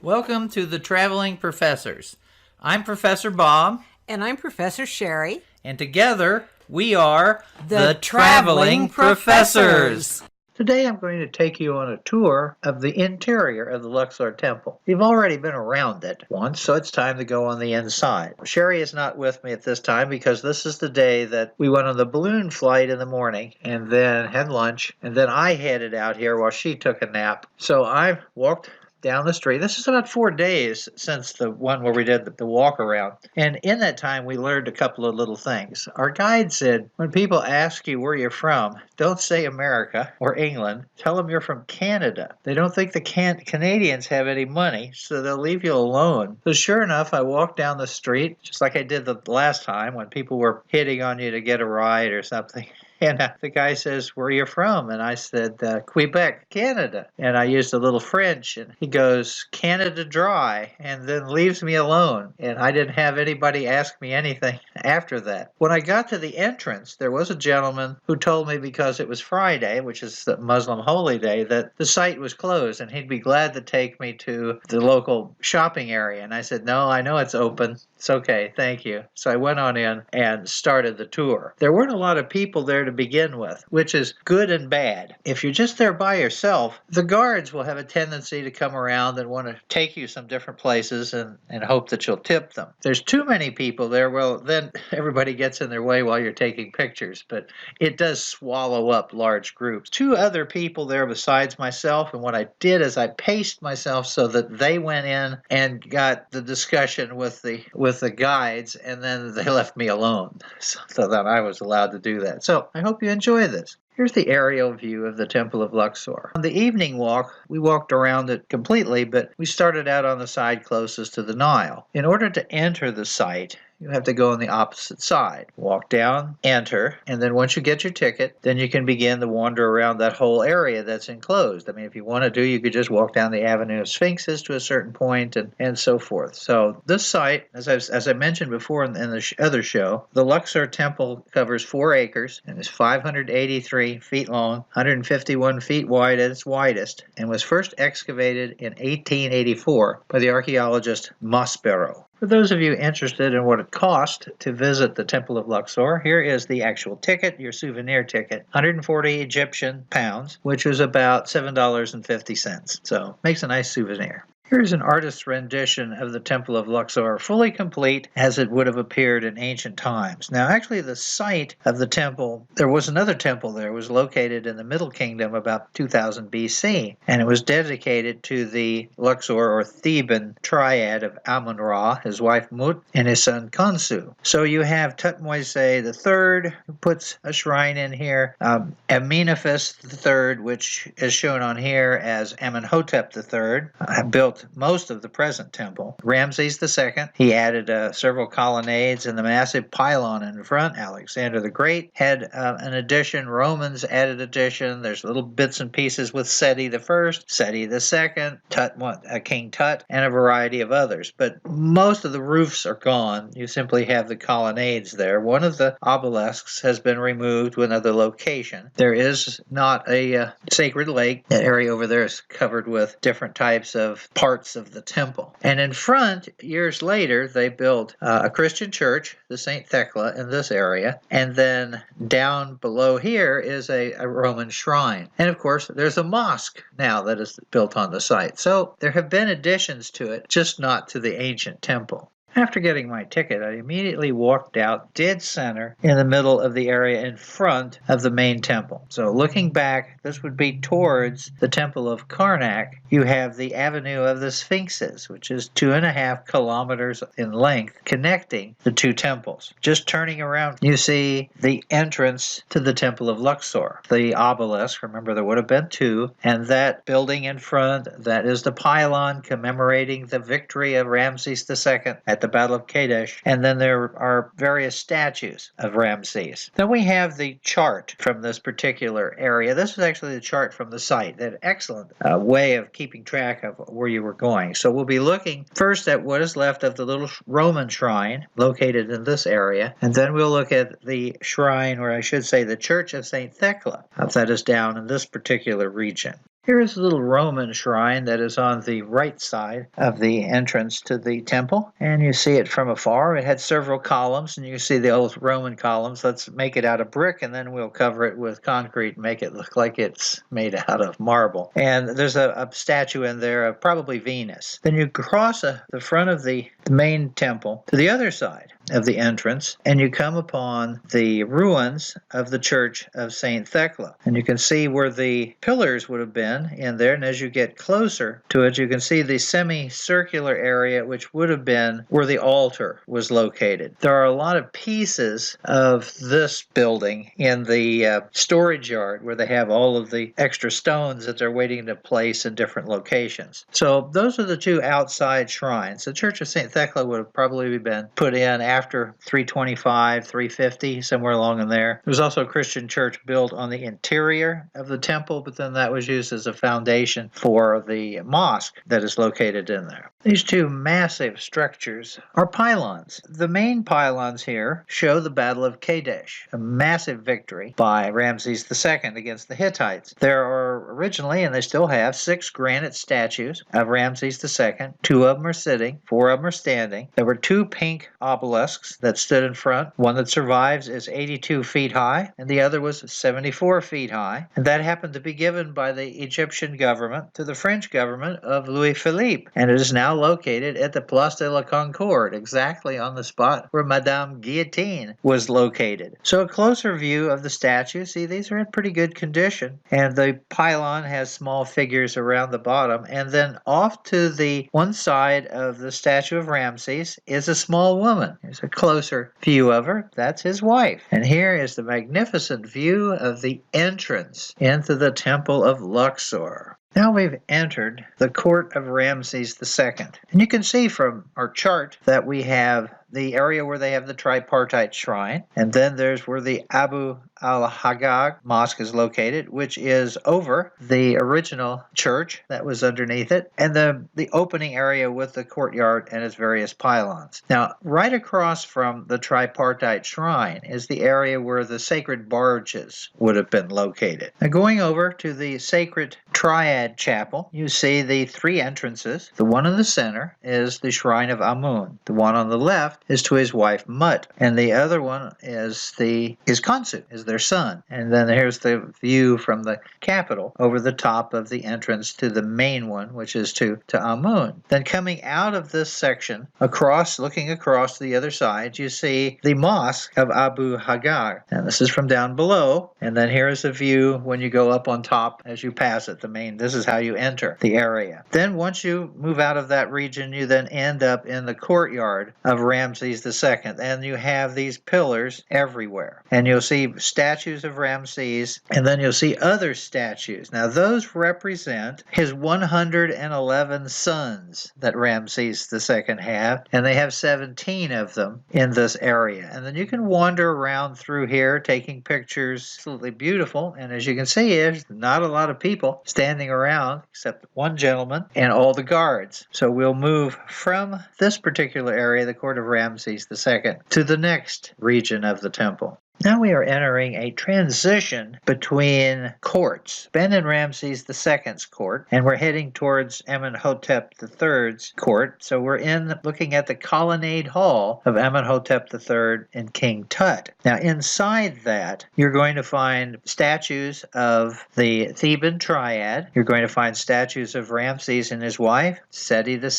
Welcome to the Traveling Professors. I'm Professor Bob. And I'm Professor Sheri. And together we are the Traveling Professors. Today I'm going to take you on a tour of the interior of the Luxor Temple. You've already been around it once, so it's time to go on the inside. Sheri is not with me at this time because this is the day that we went on the balloon flight in the morning and then had lunch, and then I headed out here while she took a nap. So I walked down the street. This is about 4 days since the one where we did the walk around. And in that time, we learned a couple of little things. Our guide said, when people ask you where you're from, don't say America or England. Tell them you're from Canada. They don't think the Canadians have any money, so they'll leave you alone. So sure enough, I walked down the street, just like I did the last time when people were hitting on you to get a ride or something. And the guy says, where are you from? And I said, Quebec, Canada. And I used a little French. And he goes, Canada Dry, and then leaves me alone. And I didn't have anybody ask me anything after that. When I got to the entrance, there was a gentleman who told me because it was Friday, which is the Muslim holy day, that the site was closed. And he'd be glad to take me to the local shopping area. And I said, no, I know it's open. It's okay, thank you. So I went on in and started the tour. There weren't a lot of people there to begin with, which is good and bad. If you're just there by yourself, the guards will have a tendency to come around and want to take you some different places and hope that you'll tip them. There's too many people there, well, then everybody gets in their way while you're taking pictures, but it does swallow up large groups. 2 other people there besides myself, and what I did is I paced myself so that they went in and got the discussion with the guides, and then they left me alone so that I was allowed to do that. So I hope you enjoy this. Here's the aerial view of the Temple of Luxor. On the evening walk, we walked around it completely, but we started out on the side closest to the Nile. In order to enter the site, you have to go on the opposite side. Walk down, enter, and then once you get your ticket, then you can begin to wander around that whole area that's enclosed. I mean, if you want to do, you could just walk down the Avenue of Sphinxes to a certain point and so forth. So this site, as I mentioned before in the other show, the Luxor Temple covers 4 acres and is 583 feet long, 151 feet wide at its widest, and was first excavated in 1884 by the archaeologist Maspero. For those of you interested in what it cost to visit the Temple of Luxor, here is the actual ticket, your souvenir ticket, 140 Egyptian pounds, which was about $7.50. So makes a nice souvenir. Here's an artist's rendition of the Temple of Luxor, fully complete as it would have appeared in ancient times. Now, actually, the site of the temple, there was another temple there, was located in the Middle Kingdom about 2000 BC, and it was dedicated to the Luxor or Theban triad of Amun-Ra, his wife Mut, and his son Khonsu. So you have Thutmose III, who puts a shrine in here, Amenophis III, which is shown on here as Amenhotep III, built most of the present temple. Ramses II, he added several colonnades and the massive pylon in front. Alexander the Great had an addition. Romans added addition. There's little bits and pieces with Seti I, Seti II, King Tut, and a variety of others. But most of the roofs are gone. You simply have the colonnades there. One of the obelisks has been removed to another location. There is not a sacred lake. That area over there is covered with different types of parts of the temple. And in front, years later, they built a Christian church, the St. Thecla, in this area. And then down below here is a Roman shrine. And of course, there's a mosque now that is built on the site. So there have been additions to it, just not to the ancient temple. After getting my ticket, I immediately walked out dead center in the middle of the area in front of the main temple. So looking back, this would be towards the Temple of Karnak. You have the Avenue of the Sphinxes, which is 2.5 kilometers in length, connecting the 2 temples. Just turning around, you see the entrance to the Temple of Luxor. The obelisk, remember there would have been 2, and that building in front, that is the pylon commemorating the victory of Ramses II at the Battle of Kadesh, and then there are various statues of Ramses. Then we have the chart from this particular area. This is actually the chart from the site. An excellent way of keeping track of where you were going. So we'll be looking first at what is left of the little Roman shrine located in this area, and then we'll look at the shrine, or I should say the Church of St. Thecla, that is down in this particular region. Here is a little Roman shrine that is on the right side of the entrance to the temple, and you see it from afar. It had several columns, and you see the old Roman columns. Let's make it out of brick, and then we'll cover it with concrete and make it look like it's made out of marble. And there's a statue in there of probably Venus. Then you cross the front of the main temple to the other side of the entrance, and you come upon the ruins of the church of St. Thecla. And you can see where the pillars would have been in there, and as you get closer to it, you can see the semicircular area, which would have been where the altar was located. There are a lot of pieces of this building in the storage yard where they have all of the extra stones that they're waiting to place in different locations. So those are the two outside shrines. The Church of St. Thecla would have probably been put in after 325, 350, somewhere along in there. There was also a Christian church built on the interior of the temple, but then that was used as a foundation for the mosque that is located in there. These two massive structures are pylons. The main pylons here show the Battle of Kadesh, a massive victory by Ramses II against the Hittites. There are originally, and they still have, 6 granite statues of Ramses II. 2 of them are sitting, 4 of them are standing. There were 2 pink obelisks that stood in front. One that survives is 82 feet high, and the other was 74 feet high. And that happened to be given by the Egyptian government to the French government of Louis Philippe, and it is now located at the Place de la Concorde, exactly on the spot where Madame Guillotine was located. So a closer view of the statue, see, these are in pretty good condition, and the pylon has small figures around the bottom, and then off to the one side of the statue of Ramses is a small woman. Here's a closer view of her. That's his wife. And here is the magnificent view of the entrance into the Temple of Luxor. Now we've entered the court of Ramses II. And you can see from our chart that we have the area where they have the tripartite shrine, and then there's where the Abu al-Hagag mosque is located, which is over the original church that was underneath it, and the opening area with the courtyard and its various pylons. Now, right across from the tripartite shrine is the area where the sacred barges would have been located. Now, going over to the sacred triad chapel, you see the 3 entrances. The one in the center is the shrine of Amun. The one on the left is to his wife Mut, and the other one is Khonsu, is their son. And then here's the view from the capital over the top of the entrance to the main one, which is to Amun. Then coming out of this section, looking across to the other side, you see the mosque of Abu Hagag. And this is from down below, and then here is a view when you go up on top as you pass it. This is how you enter the area. Then once you move out of that region, you then end up in the courtyard of Ramses II, and you have these pillars everywhere. And you'll see statues of Ramses, and then you'll see other statues. Now those represent his 111 sons that Ramses II had, and they have 17 of them in this area. And then you can wander around through here taking pictures. Absolutely beautiful. And as you can see, there's not a lot of people standing around except one gentleman and all the guards. So we'll move from this particular area, the court of Ramses II, to the next region of the temple. Now we are entering a transition between courts. Been in Ramses II's court, and we're heading towards Amenhotep III's court. So we're looking at the colonnade hall of Amenhotep III and King Tut. Now inside that, you're going to find statues of the Theban triad. You're going to find statues of Ramses and his wife, Seti II,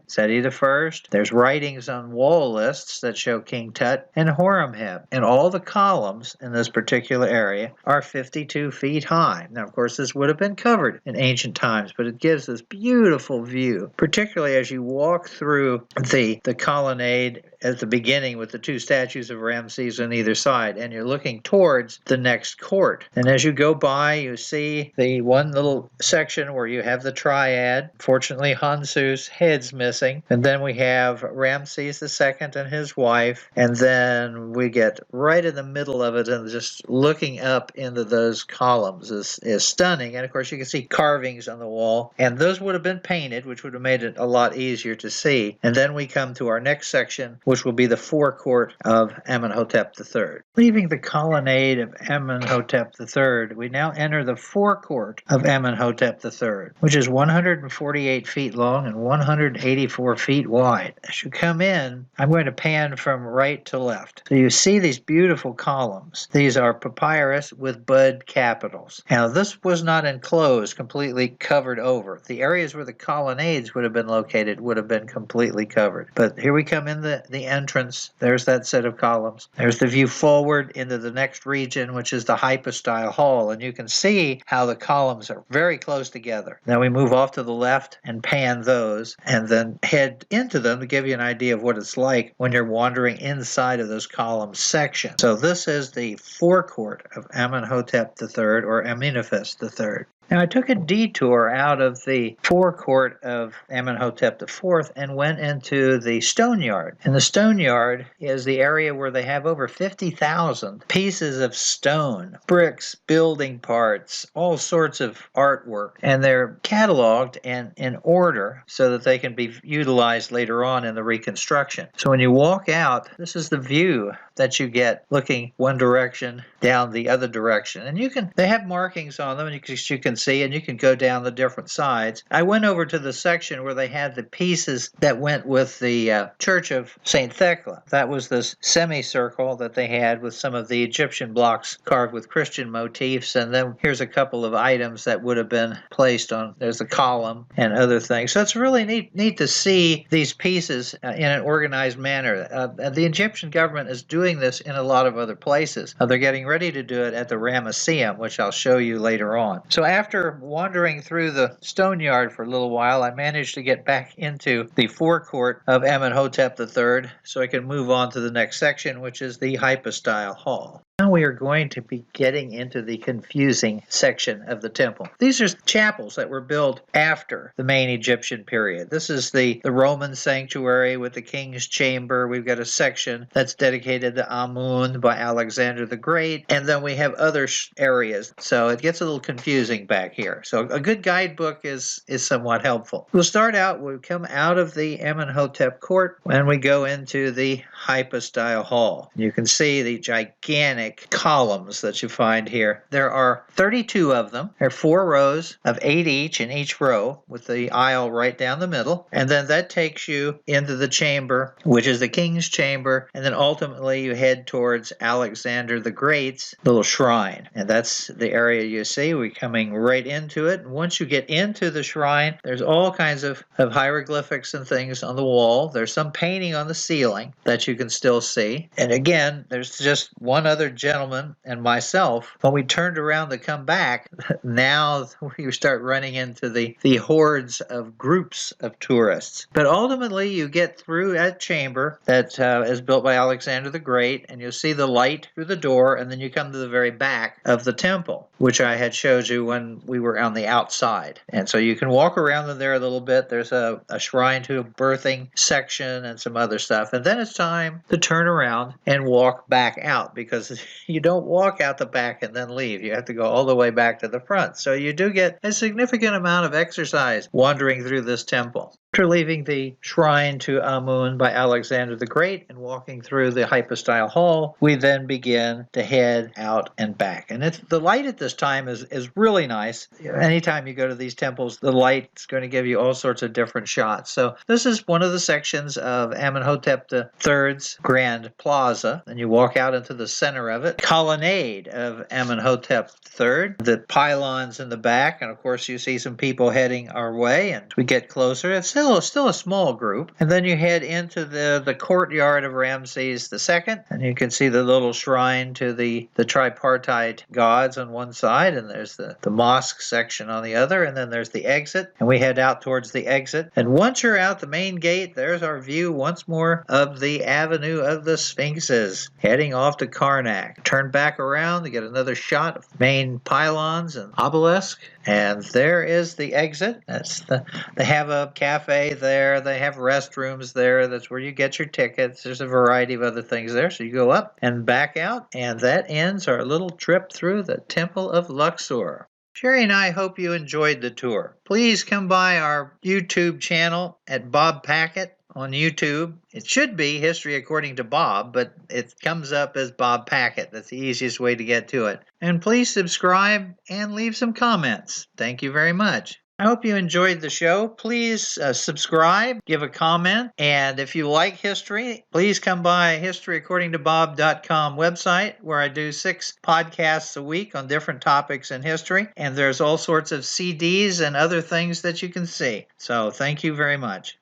Seti I. There's writings on wall lists that show King Tut and Horemheb. And all the columns in this particular area are 52 feet high. Now, of course, this would have been covered in ancient times, but it gives this beautiful view, particularly as you walk through the colonnade at the beginning with the 2 statues of Ramses on either side, and you're looking towards the next court. And as you go by, you see the one little section where you have the triad. Fortunately, Khonsu's head's missing. And then we have Ramses II and his wife, and then we get right in the middle of it, and just looking up into those columns is stunning. And of course, you can see carvings on the wall, and those would have been painted, which would have made it a lot easier to see. And then we come to our next section, which which will be the forecourt of Amenhotep III. Leaving the colonnade of Amenhotep III, we now enter the forecourt of Amenhotep III, which is 148 feet long and 184 feet wide. As you come in, I'm going to pan from right to left. So you see these beautiful columns. These are papyrus with bud capitals. Now, this was not enclosed, completely covered over. The areas where the colonnades would have been located would have been completely covered. But here we come in the entrance. There's that set of columns. There's the view forward into the next region, which is the hypostyle hall. And you can see how the columns are very close together. Now we move off to the left and pan those, and then head into them to give you an idea of what it's like when you're wandering inside of those column sections. So this is the forecourt of Amenhotep III, or Amenephis III. Now, I took a detour out of the forecourt of Amenhotep IV and went into the stone yard. And the stone yard is the area where they have over 50,000 pieces of stone, bricks, building parts, all sorts of artwork. And they're cataloged and in order so that they can be utilized later on in the reconstruction. So when you walk out, this is the view that you get looking one direction down the other direction. And they have markings on them, and you can see, and you can go down the different sides. I went over to the section where they had the pieces that went with the Church of St. Thecla. That was this semicircle that they had with some of the Egyptian blocks carved with Christian motifs. And then here's a couple of items that would have been placed on. There's a column and other things. So it's really neat to see these pieces in an organized manner. The Egyptian government is doing this in a lot of other places. They're getting ready to do it at the Ramesseum, which I'll show you later on. So after wandering through the stone yard for a little while, I managed to get back into the forecourt of Amenhotep III so I can move on to the next section, which is the hypostyle hall. Now we are going to be getting into the confusing section of the temple. These are chapels that were built after the main Egyptian period. This is the Roman sanctuary with the king's chamber. We've got a section that's dedicated to Amun by Alexander the Great, and then we have other areas. So it gets a little confusing back here. So a good guidebook is somewhat helpful. We'll start out, we come out of the Amenhotep court and we go into the hypostyle hall. You can see the gigantic columns that you find here. There are 32 of them. There are 4 rows of 8 each in each row with the aisle right down the middle. And then that takes you into the chamber, which is the king's chamber. And then ultimately you head towards Alexander the Great's little shrine. And that's the area you see. We're coming right into it. And once you get into the shrine, there's all kinds of hieroglyphics and things on the wall. There's some painting on the ceiling that you can still see. And again, there's just one other gentleman and myself. When we turned around to come back, now we start running into the hordes of groups of tourists. But ultimately, you get through that chamber that is built by Alexander the Great, and you'll see the light through the door, and then you come to the very back of the temple, which I had showed you when we were on the outside. And so you can walk around in there a little bit. There's a shrine to a birthing section and some other stuff. And then it's time to turn around and walk back out, because you don't walk out the back and then leave. You have to go all the way back to the front. So you do get a significant amount of exercise wandering through this temple. After leaving the shrine to Amun by Alexander the Great and walking through the hypostyle hall, we then begin to head out and back. And the light at this time is really nice. Anytime you go to these temples, the light's going to give you all sorts of different shots. So this is one of the sections of Amenhotep III's Grand Plaza. And you walk out into the center of it. Colonnade of Amenhotep III. The pylons in the back. And of course, you see some people heading our way. And we get closer. It's still a small group. And then you head into the courtyard of Ramses II, and you can see the little shrine to the tripartite gods on one side, and there's the mosque section on the other, and then there's the exit, and we head out towards the exit. And once you're out the main gate, there's our view once more of the Avenue of the Sphinxes, heading off to Karnak. Turn back around to get another shot of main pylons and obelisk, and there is the exit. They have a cafe there. They have restrooms there. That's where you get your tickets. There's a variety of other things there. So you go up and back out, and that ends our little trip through the Temple of Luxor. Sheri and I hope you enjoyed the tour. Please come by our YouTube channel at Bob Packett on YouTube. It should be History According to Bob, but it comes up as Bob Packet. That's the easiest way to get to it. And please subscribe and leave some comments. Thank you very much. I hope you enjoyed the show. Please subscribe, give a comment, and if you like history, please come by historyaccordingtobob.com website where I do 6 podcasts a week on different topics in history, and there's all sorts of CDs and other things that you can see. So thank you very much.